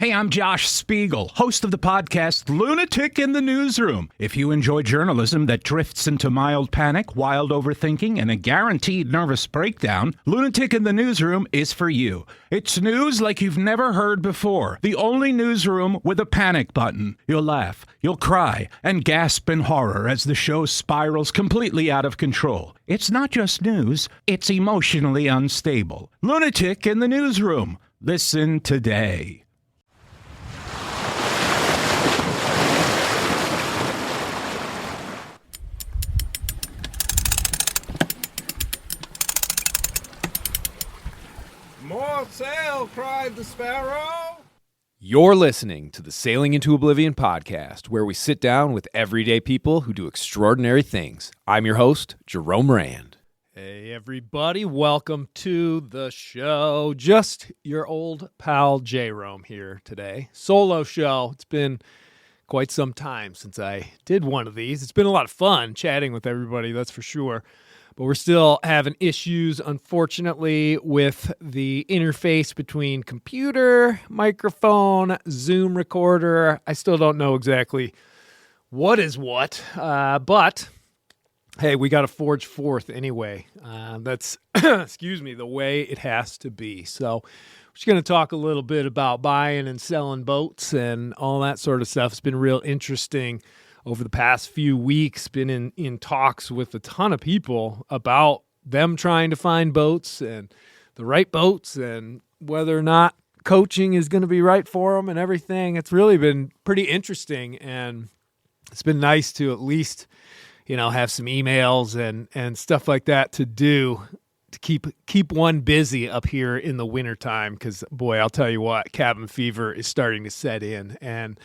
Hey, I'm Josh Spiegel, host of the podcast Lunatic in the Newsroom. If you enjoy journalism that drifts into mild panic, wild overthinking, and a guaranteed nervous breakdown, Lunatic in the Newsroom is for you. It's news like you've never heard before. The only newsroom with a panic button. You'll laugh, you'll cry, and gasp in horror as the show spirals completely out of control. It's not just news, it's emotionally unstable. Lunatic in the Newsroom. Listen today. More sail, cried the Sparrow. You're listening to the Sailing into Oblivion podcast, where we sit down with everyday people who do extraordinary things. I'm your host, Jerome Rand. Hey, everybody. Welcome to the show. Just your old pal, J-Rome here today. Solo show. It's been quite some time since I did one of these. It's been a lot of fun chatting with everybody, that's for sure. But we're still having issues, unfortunately, with the interface between computer, microphone, Zoom recorder. I still don't know exactly what is what, but hey, we got to forge forth anyway. That's, excuse me, the way it has to be. So we're just going to talk a little bit about buying and selling boats and all that sort of stuff. It's been real interesting over the past few weeks. Been in talks with a ton of people about them trying to find boats and the right boats and whether or not coaching is going to be right for them and everything. It's really been pretty interesting, and it's been nice to at least, have some emails and stuff like that to do to keep one busy up here in the wintertime, because, boy, I'll tell you what, cabin fever is starting to set in, and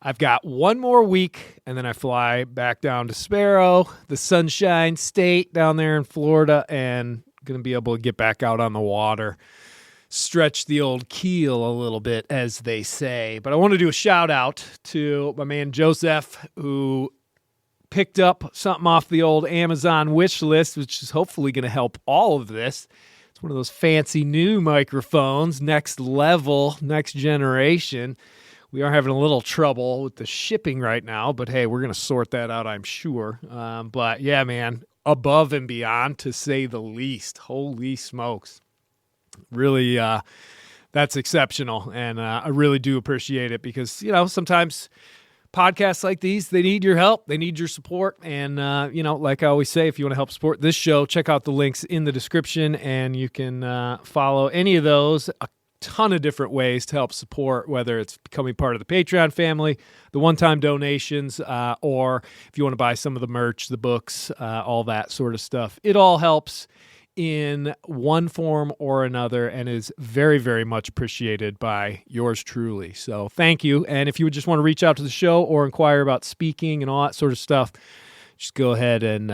I've got one more week, and then I fly back down to Sparrow, the Sunshine State down there in Florida, and going to be able to get back out on the water, stretch the old keel a little bit, as they say. But I want to do a shout-out to my man Joseph, who picked up something off the old Amazon wish list, which is hopefully going to help all of this. It's one of those fancy new microphones, next level, next generation. We are having a little trouble with the shipping right now, but hey, we're going to sort that out, I'm sure. But yeah, man, above and beyond, to say the least. Holy smokes. Really, that's exceptional, and I really do appreciate it because, sometimes podcasts like these, they need your help, they need your support, and, like I always say, if you want to help support this show, check out the links in the description, and you can follow any of those. Ton of different ways to help support, whether it's becoming part of the Patreon family, the one-time donations, or if you want to buy some of the merch, the books, all that sort of stuff. It all helps in one form or another and is very, very much appreciated by yours truly. So thank you. And if you would just want to reach out to the show or inquire about speaking and all that sort of stuff, just go ahead and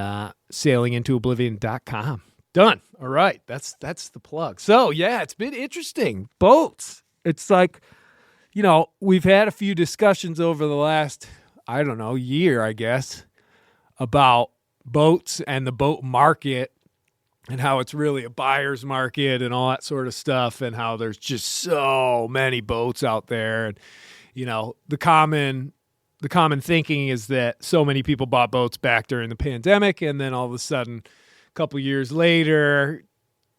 sailingintooblivion.com. Done. All right. That's the plug. So, yeah, it's been interesting. Boats. It's like, we've had a few discussions over the last, year, I guess, about boats and the boat market and how it's really a buyer's market and all that sort of stuff, and how there's just so many boats out there. And, the common thinking is that so many people bought boats back during the pandemic, and then all of a sudden, couple years later,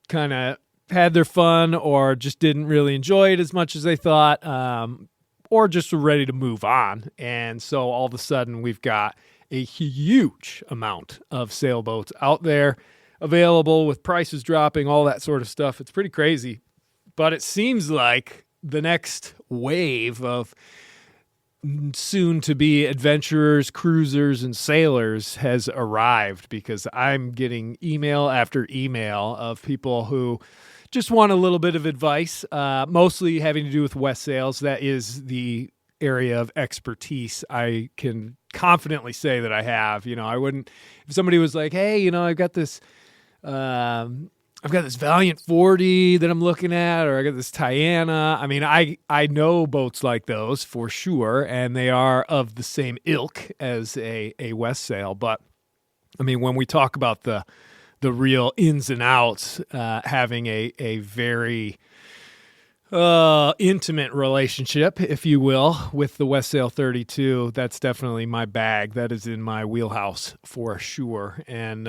kind of had their fun or just didn't really enjoy it as much as they thought, or just were ready to move on. And so all of a sudden we've got a huge amount of sailboats out there available with prices dropping, all that sort of stuff. It's pretty crazy. But it seems like the next wave of soon-to-be adventurers, cruisers, and sailors has arrived, because I'm getting email after email of people who just want a little bit of advice, mostly having to do with West Sails. That is the area of expertise I can confidently say that I have. I wouldn't, if somebody was like, hey, I've got this Valiant 40 that I'm looking at, or I got this Tiana. I mean, I know boats like those for sure, and they are of the same ilk as a West Sail. But I mean, when we talk about the real ins and outs, having a very intimate relationship, if you will, with the West Sail 32. That's definitely my bag. That is in my wheelhouse for sure. And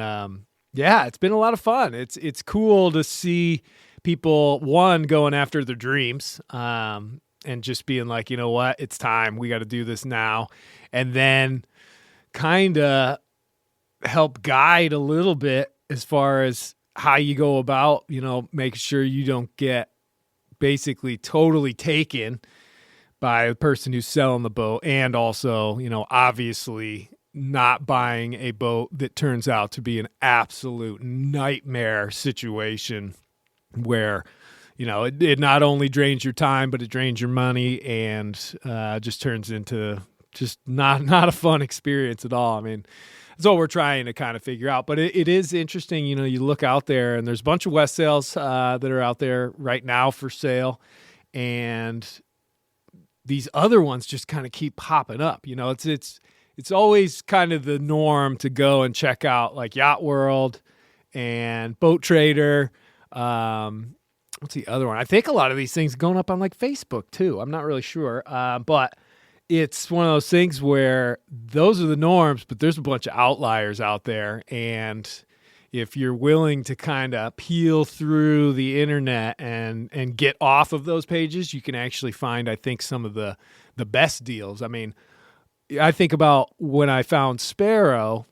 yeah, it's been a lot of fun. It's cool to see people, one, going after their dreams, and just being like, you know what, it's time. We got to do this now. And then kind of help guide a little bit as far as how you go about, making sure you don't get basically totally taken by the person who's selling the boat, and also, obviously not buying a boat that turns out to be an absolute nightmare situation where, it not only drains your time, but it drains your money and just turns into just not a fun experience at all. I mean, that's what we're trying to kind of figure out. But it is interesting, you look out there and there's a bunch of West Sails that are out there right now for sale. And these other ones just kind of keep popping up. It's always kind of the norm to go and check out like Yacht World and Boat Trader. What's the other one? I think a lot of these things are going up on like Facebook too. I'm not really sure. But it's one of those things where those are the norms, but there's a bunch of outliers out there. And if you're willing to kind of peel through the internet and get off of those pages, you can actually find, I think, some of the best deals. I mean, I think about when I found Sparrow.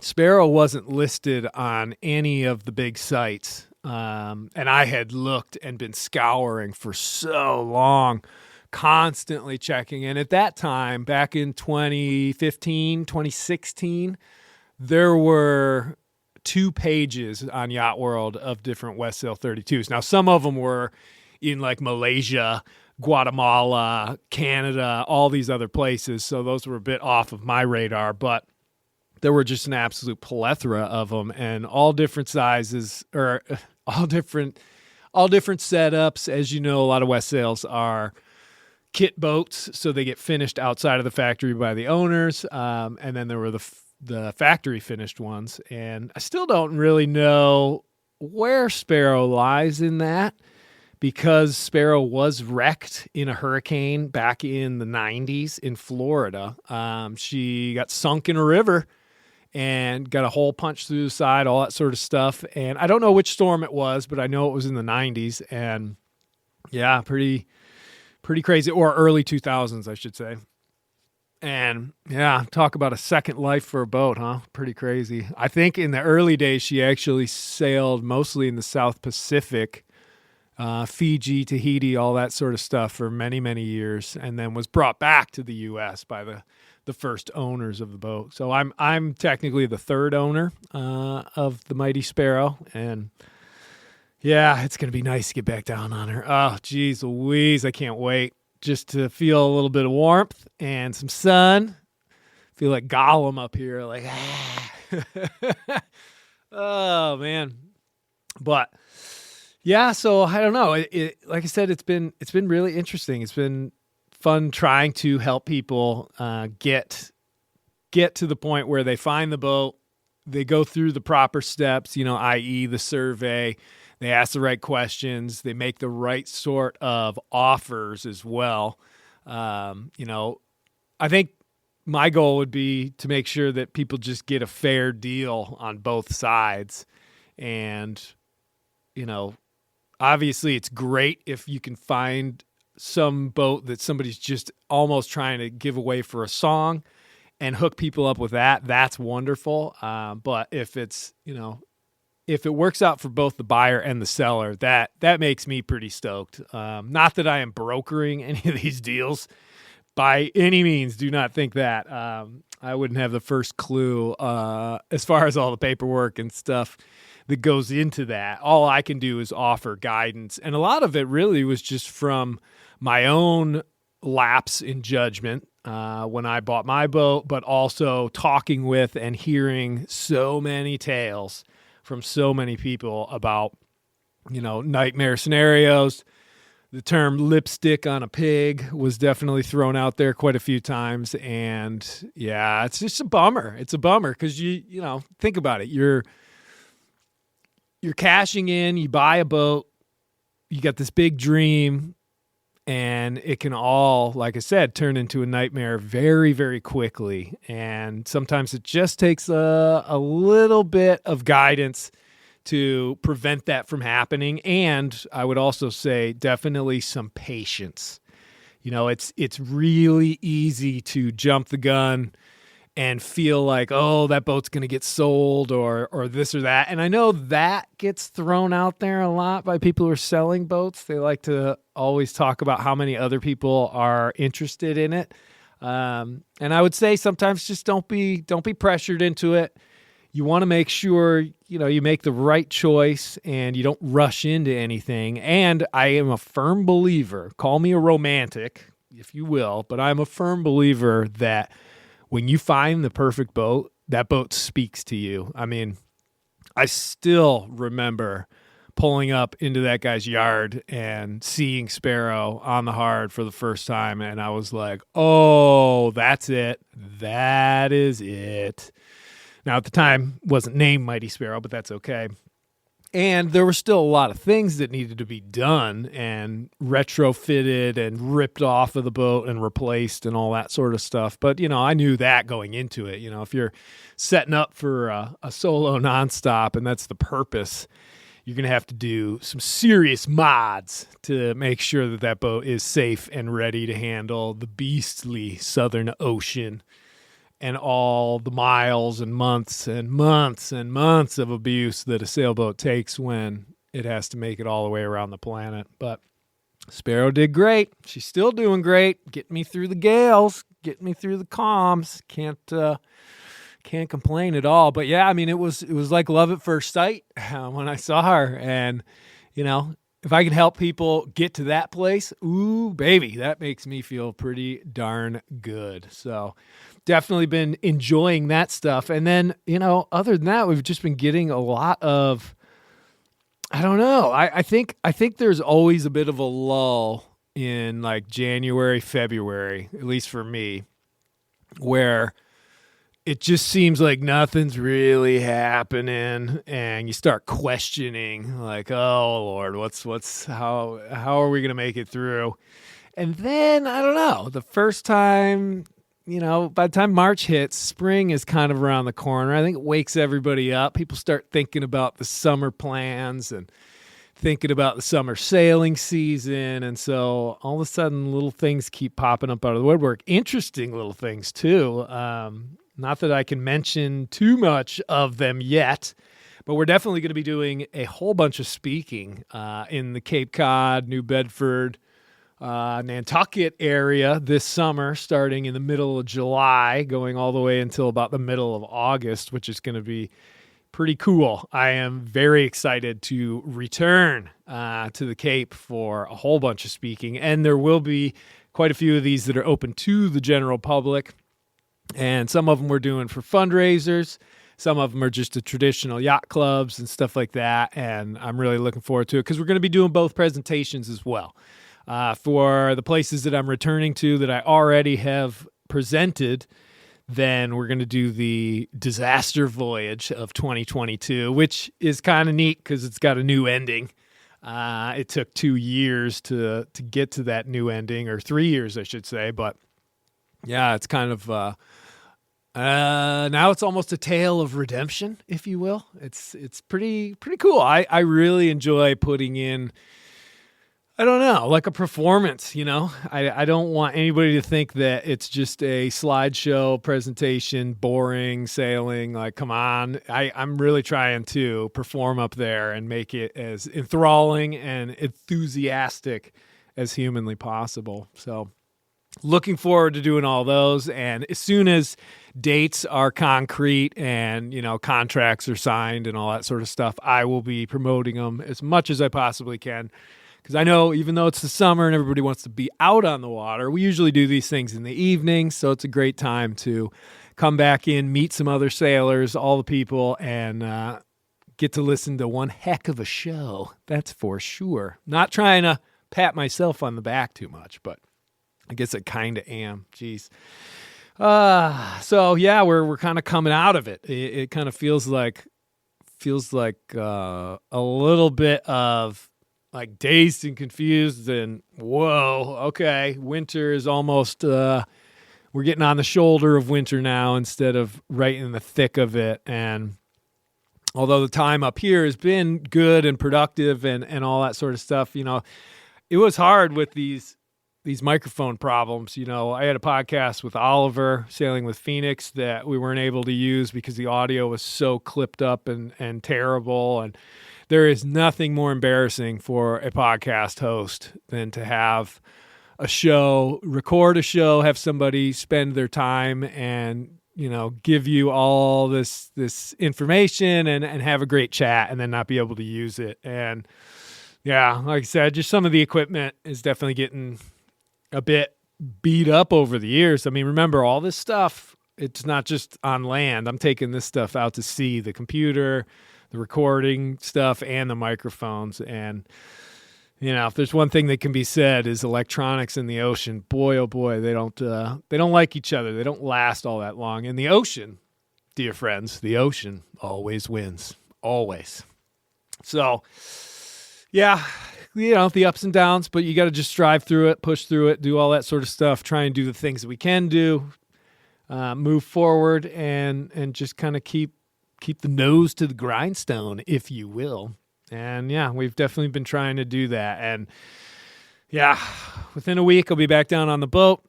Sparrow wasn't listed on any of the big sites. And I had looked and been scouring for so long, constantly checking. And at that time, back in 2015, 2016, there were 2 pages on Yacht World of different West Sail 32s. Now, some of them were in like Malaysia, Guatemala, Canada, all these other places. So those were a bit off of my radar, but there were just an absolute plethora of them, and all different sizes, or all different setups. As you know, a lot of West Sails are kit boats, so they get finished outside of the factory by the owners, and then there were the factory finished ones. And I still don't really know where Sparrow lies in that, because Sparrow was wrecked in a hurricane back in the 90s in Florida. She got sunk in a river and got a hole punched through the side, all that sort of stuff. And I don't know which storm it was, but I know it was in the 90s. And yeah, pretty crazy, or early 2000s, I should say. And yeah, talk about a second life for a boat, huh? Pretty crazy. I think in the early days, she actually sailed mostly in the South Pacific, Fiji, Tahiti, all that sort of stuff for many, many years, and then was brought back to the U.S. by the first owners of the boat. So I'm technically the third owner of the Mighty Sparrow, and yeah, it's going to be nice to get back down on her. Oh, geez Louise, I can't wait just to feel a little bit of warmth and some sun. Feel like Gollum up here, like, oh, man. But, yeah, so I don't know. Like I said, it's been really interesting. It's been fun trying to help people get to the point where they find the boat, they go through the proper steps, i.e. the survey. They ask the right questions. They make the right sort of offers as well. I think my goal would be to make sure that people just get a fair deal on both sides. And, obviously it's great if you can find some boat that somebody's just almost trying to give away for a song and hook people up with that. That's wonderful. But if it's, if it works out for both the buyer and the seller, that makes me pretty stoked. Not that I am brokering any of these deals by any means. Do not think that. I wouldn't have the first clue as far as all the paperwork and stuff that goes into that. All I can do is offer guidance. And a lot of it really was just from my own lapse in judgment when I bought my boat, but also talking with and hearing so many tales from so many people about, nightmare scenarios. The term lipstick on a pig was definitely thrown out there quite a few times. And yeah, it's just a bummer. It's a bummer because you think about it. You're cashing in, you buy a boat, you got this big dream, and it can all, like I said, turn into a nightmare very, very quickly. And sometimes it just takes a little bit of guidance to prevent that from happening. And I would also say definitely some patience. It's really easy to jump the gun and feel like, oh, that boat's going to get sold or this or that. And I know that gets thrown out there a lot by people who are selling boats. They like to always talk about how many other people are interested in it. And I would say sometimes just don't be pressured into it. You want to make sure, you make the right choice and you don't rush into anything. And I am a firm believer, call me a romantic, if you will, but I'm a firm believer that when you find the perfect boat, that boat speaks to you. I mean, I still remember pulling up into that guy's yard and seeing Sparrow on the hard for the first time. And I was like, oh, that's it. That is it. Now, at the time, wasn't named Mighty Sparrow, but that's okay. And there were still a lot of things that needed to be done and retrofitted and ripped off of the boat and replaced and all that sort of stuff. But, I knew that going into it. If you're setting up for a solo nonstop and that's the purpose, you're going to have to do some serious mods to make sure that that boat is safe and ready to handle the beastly Southern Ocean and all the miles and months and months and months of abuse that a sailboat takes when it has to make it all the way around the planet. But Sparrow did great. She's still doing great. Getting me through the gales, getting me through the calms. Can't complain at all. But yeah, I mean, it was like love at first sight when I saw her. And, if I can help people get to that place, ooh, baby, that makes me feel pretty darn good. So definitely been enjoying that stuff. And then, other than that, we've just been getting a lot of, I don't know. I think there's always a bit of a lull in like January, February, at least for me, where it just seems like nothing's really happening and you start questioning like, oh Lord, how are we going to make it through? And then, I don't know, the first time, by the time March hits, spring is kind of around the corner. I think it wakes everybody up. People start thinking about the summer plans and thinking about the summer sailing season. And so all of a sudden, little things keep popping up out of the woodwork. Interesting little things, too. Not that I can mention too much of them yet, but we're definitely going to be doing a whole bunch of speaking in the Cape Cod, New Bedford, Nantucket area this summer, starting in the middle of July, going all the way until about the middle of August, which is going to be pretty cool. I am very excited to return to the Cape for a whole bunch of speaking, and there will be quite a few of these that are open to the general public. And some of them we're doing for fundraisers. Some of them are just the traditional yacht clubs and stuff like that. And I'm really looking forward to it because we're going to be doing both presentations as well. For the places that I'm returning to that I already have presented, then we're going to do the disaster voyage of 2022, which is kind of neat because it's got a new ending. It took 2 years to get to that new ending, or 3 years, I should say. But yeah, it's kind of now it's almost a tale of redemption, if you will. It's pretty cool. I really enjoy putting in, I don't know, like a performance, I don't want anybody to think that it's just a slideshow presentation, boring sailing. Like, come on. I'm really trying to perform up there and make it as enthralling and enthusiastic as humanly possible. So looking forward to doing all those. And as soon as dates are concrete and, contracts are signed and all that sort of stuff, I will be promoting them as much as I possibly can. Because I know even though it's the summer and everybody wants to be out on the water, we usually do these things in the evening. So it's a great time to come back in, meet some other sailors, all the people, and get to listen to one heck of a show. That's for sure. Not trying to pat myself on the back too much, but I guess I kind of am. Jeez. So yeah, we're kind of coming out of it. It kind of feels like a little bit of like dazed and confused and whoa, okay, winter is almost, we're getting on the shoulder of winter now instead of right in the thick of it. And although the time up here has been good and productive and all that sort of stuff, it was hard with these microphone problems. I had a podcast with Oliver, Sailing with Phoenix, that we weren't able to use because the audio was so clipped up and terrible. And there is nothing more embarrassing for a podcast host than to have a show, record a show, have somebody spend their time and, give you all this information and have a great chat and then not be able to use it. And yeah, like I said, just some of the equipment is definitely getting a bit beat up over the years. I mean, remember all this stuff, it's not just on land. I'm taking this stuff out to sea, the computer, the recording stuff, and the microphones. And, if there's one thing that can be said is electronics in the ocean, boy, oh boy, they don't like each other. They don't last all that long. And the ocean, dear friends, the ocean always wins. Always. So, yeah, the ups and downs, but you got to just strive through it, push through it, do all that sort of stuff, try and do the things that we can do, move forward, and just kind of keep the nose to the grindstone, if you will. And yeah, we've definitely been trying to do that. And yeah, within a week, I'll be back down on the boat,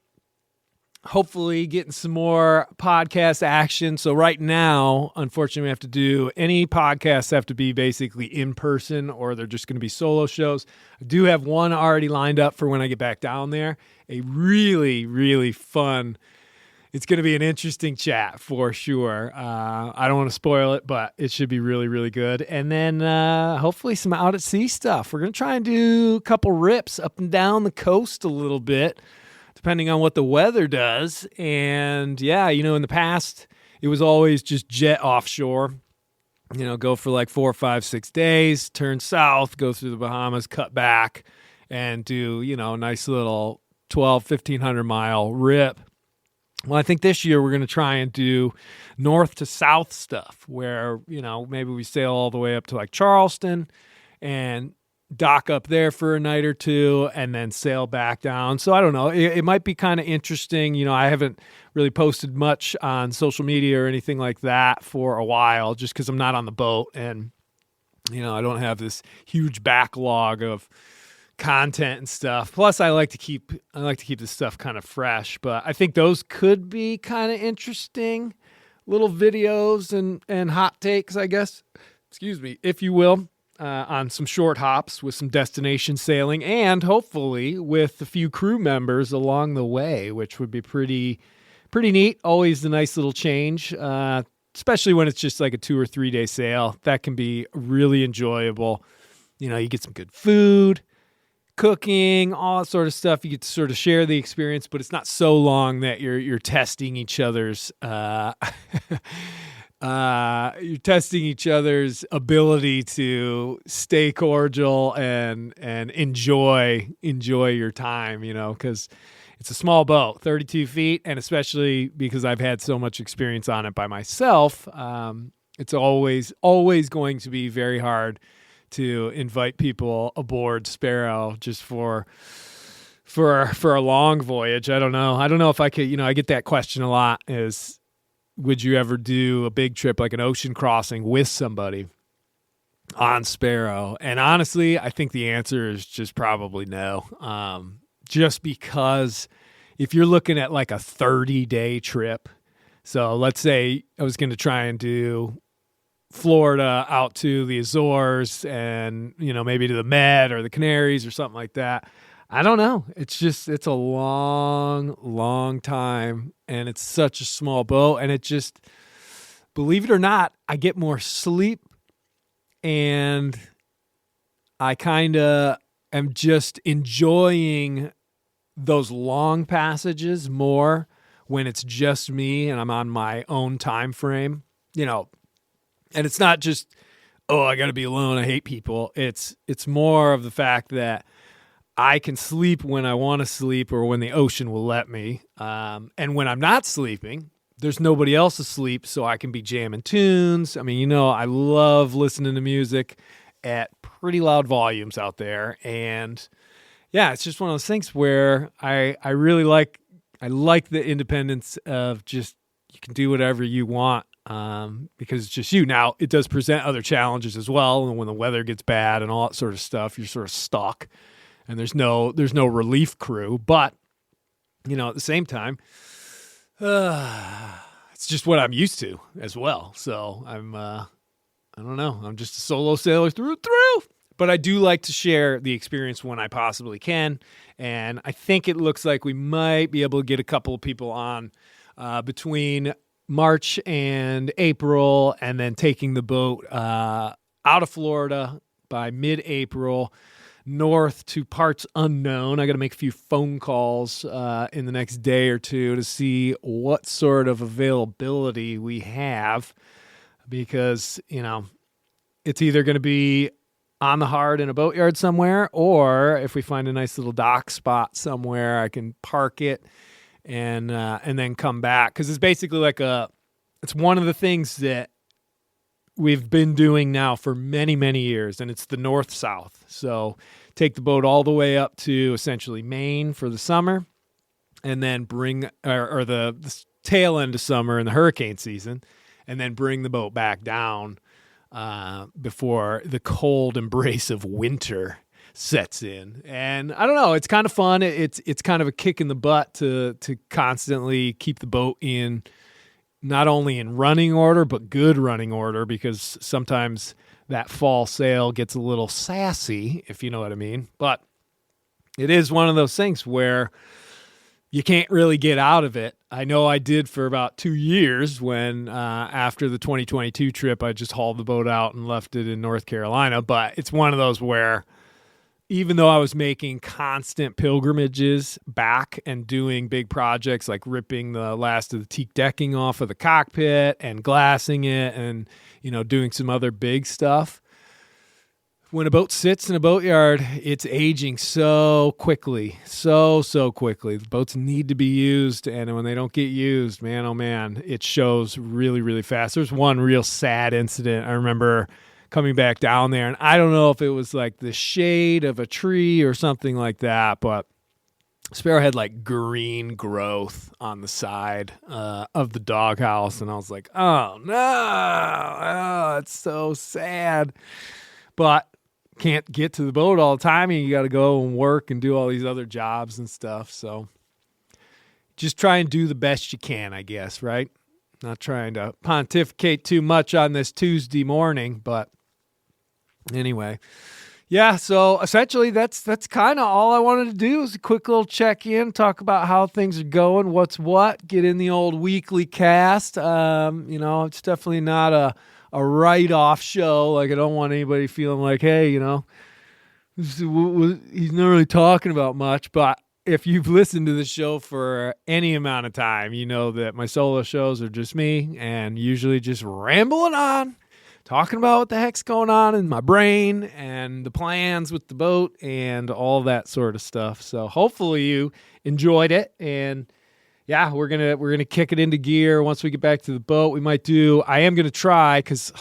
hopefully getting some more podcast action. So right now, unfortunately, we have to do any podcasts have to be basically in person or they're just going to be solo shows. I do have one already lined up for when I get back down there. A really, really fun, it's going to be an interesting chat for sure. I don't want to spoil it, but it should be really, really good. And then hopefully some out at sea stuff. We're going to try and do a couple rips up and down the coast a little bit, depending on what the weather does. And yeah, in the past, it was always just jet offshore, go for like 4, 5, 6 days, turn south, go through the Bahamas, cut back and do, a nice little 1,500 mile rip. Well, I think this year we're going to try and do north to south stuff where, maybe we sail all the way up to like Charleston and dock up there for a night or two and then sail back down. So I don't know. It might be kind of interesting. I haven't really posted much on social media or anything like that for a while just because I'm not on the boat and, I don't have this huge backlog of content and stuff. Plus I like to keep this stuff kind of fresh, but I think those could be kind of interesting little videos and hot takes, I guess, if you will, on some short hops with some destination sailing and hopefully with a few crew members along the way, which would be pretty neat. Always a nice little change, especially when it's just like a 2 or 3 day sail. That can be really enjoyable. You get some good food, cooking, all that sort of stuff. You get to sort of share the experience, but it's not so long that you're testing each other's ability to stay cordial and enjoy your time, because it's a small boat, 32 feet, and especially because I've had so much experience on it by myself, it's always going to be very hard to invite people aboard Sparrow just for a long voyage. I don't know if I could, I get that question a lot is, would you ever do a big trip like an ocean crossing with somebody on Sparrow? And honestly, I think the answer is just probably no. Just because if you're looking at like a 30-day trip, so let's say I was going to try and do Florida out to the Azores and, maybe to the Med or the Canaries or something like that. I don't know. It's a long, long time and it's such a small boat and it just, believe it or not, I get more sleep and I kind of am just enjoying those long passages more when it's just me and I'm on my own time frame, and it's not just, I got to be alone. I hate people. It's more of the fact that I can sleep when I want to sleep or when the ocean will let me. And when I'm not sleeping, there's nobody else asleep, so I can be jamming tunes. I mean, I love listening to music at pretty loud volumes out there. And yeah, it's just one of those things where I really like the independence of just you can do whatever you want because it's just you. Now, it does present other challenges as well. And when the weather gets bad and all that sort of stuff, you're sort of stuck and there's no relief crew. But, you know, at the same time, it's just what I'm used to as well. So I don't know. I'm just a solo sailor through and through. But I do like to share the experience when I possibly can. And I think it looks like we might be able to get a couple of people on between March and April, and then taking the boat out of Florida by mid-April north to parts unknown. I got to make a few phone calls in the next day or two to see what sort of availability we have, because, you know, it's either going to be on the hard in a boatyard somewhere, or if we find a nice little dock spot somewhere, I can park it and then come back. Because it's basically it's one of the things that we've been doing now for many, many years, and it's the north-south. So take the boat all the way up to essentially Maine for the summer, and then bring or the tail end of summer in the hurricane season, and then bring the boat back down before the cold embrace of winter sets in. And I don't know, it's kind of fun. It's kind of a kick in the butt to constantly keep the boat in, not only in running order, but good running order, because sometimes that fall sail gets a little sassy, if you know what I mean. But it is one of those things where you can't really get out of it. I know I did for about 2 years when after the 2022 trip, I just hauled the boat out and left it in North Carolina. But it's one of those where even though I was making constant pilgrimages back and doing big projects like ripping the last of the teak decking off of the cockpit and glassing it and, you know, doing some other big stuff, when a boat sits in a boatyard, it's aging so quickly, so quickly. The boats need to be used, and when they don't get used, man, oh man, it shows really, really fast. There's one real sad incident. I remember coming back down there, and I don't know if it was like the shade of a tree or something like that, but Sparrow had like green growth on the side of the doghouse, and I was like, oh no, it's so sad. But can't get to the boat all the time, and you got to go and work and do all these other jobs and stuff. So just try and do the best you can, I guess, right? Not trying to pontificate too much on this Tuesday morning, but anyway. Yeah, so essentially that's kind of all I wanted to do, is a quick little check-in, talk about how things are going, what's what, get in the old weekly cast. You know, it's definitely not a write-off show. Like, I don't want anybody feeling like, hey, you know, he's not really talking about much. But if you've listened to the show for any amount of time, you know that my solo shows are just me and usually just rambling on, talking about what the heck's going on in my brain and the plans with the boat and all that sort of stuff. So hopefully you enjoyed it. And yeah, we're gonna kick it into gear once we get back to the boat. I am gonna try, because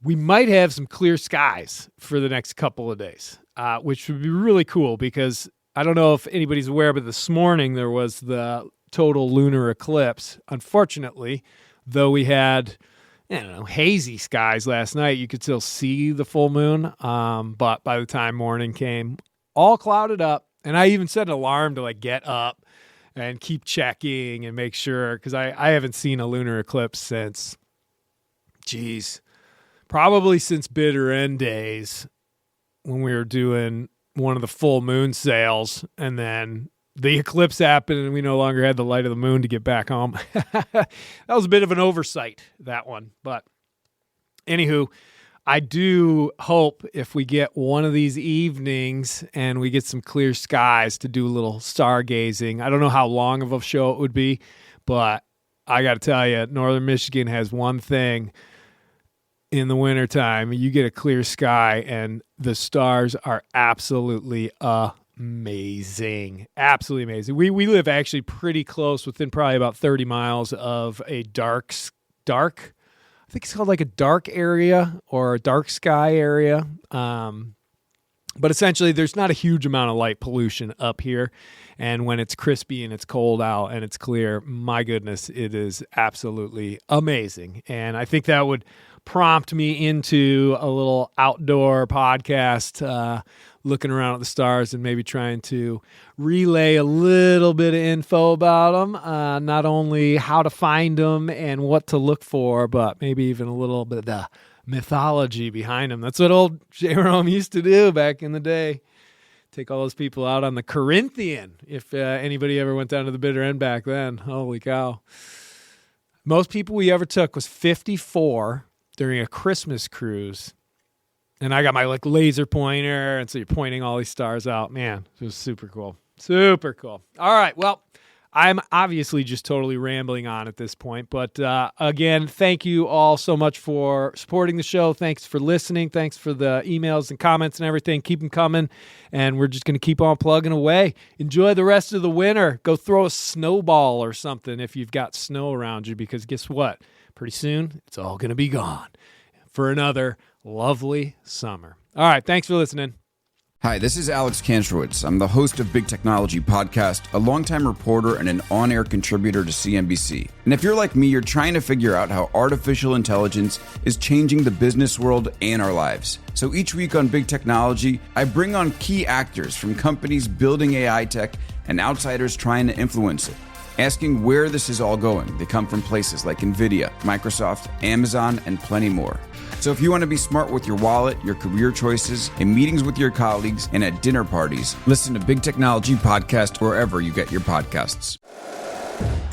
we might have some clear skies for the next couple of days, which would be really cool, because I don't know if anybody's aware, but this morning there was the total lunar eclipse. Unfortunately, though we had, I don't know, hazy skies last night, you could still see the full moon. But by the time morning came, all clouded up, and I even set an alarm to like get up and keep checking and make sure, because I haven't seen a lunar eclipse since, probably since Bitter End days, when we were doing one of the full moon sails, and then the eclipse happened and we no longer had the light of the moon to get back home. That was a bit of an oversight, that one. But anywho, I do hope if we get one of these evenings and we get some clear skies to do a little stargazing. I don't know how long of a show it would be, but I got to tell you, Northern Michigan has one thing in the wintertime. You get a clear sky and the stars are absolutely amazing. Absolutely amazing. We live actually pretty close, within probably about 30 miles of a dark, I think it's called like a dark area or a dark sky area. But essentially, there's not a huge amount of light pollution up here. And when it's crispy and it's cold out and it's clear, my goodness, it is absolutely amazing. And I think that would prompt me into a little outdoor podcast, looking around at the stars and maybe trying to relay a little bit of info about them, not only how to find them and what to look for, but maybe even a little bit of the mythology behind them. That's what old Jerome used to do back in the day. Take all those people out on the Corinthian, if anybody ever went down to the bitter end back then. Holy cow. Most people we ever took was 54 during a Christmas cruise. And I got my like laser pointer, and so you're pointing all these stars out. Man, it was super cool. Super cool. All right, well, I'm obviously just totally rambling on at this point. But again, thank you all so much for supporting the show. Thanks for listening. Thanks for the emails and comments and everything. Keep them coming. And we're just going to keep on plugging away. Enjoy the rest of the winter. Go throw a snowball or something if you've got snow around you, because guess what? Pretty soon, it's all going to be gone for another lovely summer. All right. Thanks for listening. Hi, this is Alex Kantrowitz. I'm the host of Big Technology Podcast, a longtime reporter and an on-air contributor to CNBC. And if you're like me, you're trying to figure out how artificial intelligence is changing the business world and our lives. So each week on Big Technology, I bring on key actors from companies building AI tech and outsiders trying to influence it, asking where this is all going. They come from places like NVIDIA, Microsoft, Amazon, and plenty more. So if you want to be smart with your wallet, your career choices, in meetings with your colleagues, and at dinner parties, listen to Big Technology Podcast wherever you get your podcasts.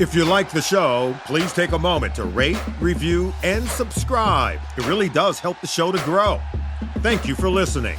If you like the show, please take a moment to rate, review, and subscribe. It really does help the show to grow. Thank you for listening.